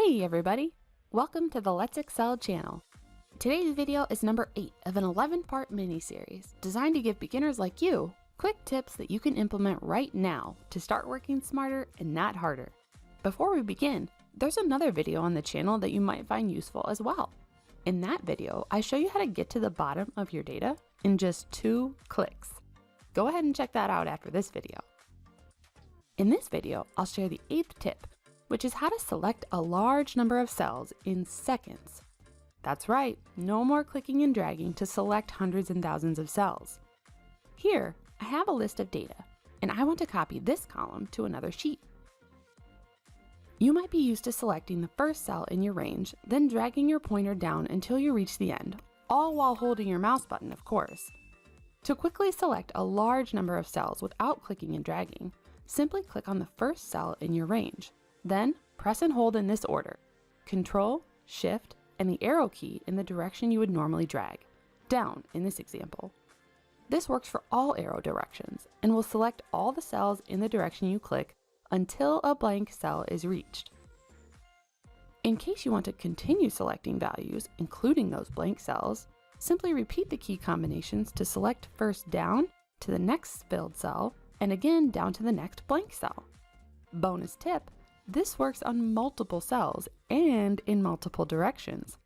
Hey everybody! Welcome to the Let's Excel channel. Today's video is number 8 of an 11-part mini-series designed to give beginners like you quick tips that you can implement right now to start working smarter and not harder. Before we begin, there's another video on the channel that you might find useful as well. In that video, I show you how to get to the bottom of your data in just 2 clicks. Go ahead and check that out after this video. In this video, I'll share the 8th tip, which is how to select a large number of cells in seconds. That's right, no more clicking and dragging to select hundreds and thousands of cells. Here, I have a list of data, and I want to copy this column to another sheet. You might be used to selecting the first cell in your range, then dragging your pointer down until you reach the end, all while holding your mouse button, of course. To quickly select a large number of cells without clicking and dragging, simply click on the first cell in your range. Then, press and hold in this order: Control, Shift, and the arrow key in the direction you would normally drag, down in this example. This works for all arrow directions and will select all the cells in the direction you click until a blank cell is reached. In case you want to continue selecting values, including those blank cells, simply repeat the key combinations to select first down to the next filled cell and again down to the next blank cell. Bonus tip: this works on multiple cells and in multiple directions.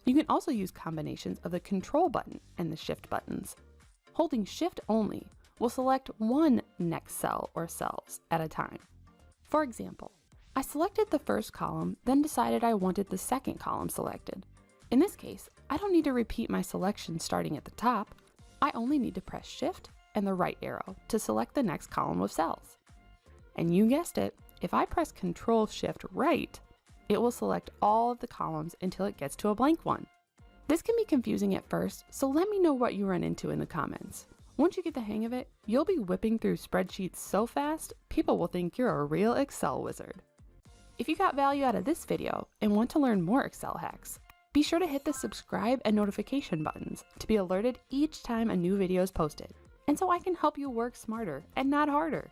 You can also use combinations of the Control button and the Shift buttons. Holding Shift only will select one next cell or cells at a time. For example, I selected the first column, then decided I wanted the second column selected. In this case, I don't need to repeat my selection starting at the top. I only need to press Shift and the right arrow to select the next column of cells. And you guessed it, if I press Control Shift right, it will select all of the columns until it gets to a blank one. This can be confusing at first, so let me know what you run into in the comments. Once you get the hang of it, you'll be whipping through spreadsheets so fast, people will think you're a real Excel wizard. If you got value out of this video and want to learn more Excel hacks, be sure to hit the subscribe and notification buttons to be alerted each time a new video is posted, and so I can help you work smarter and not harder.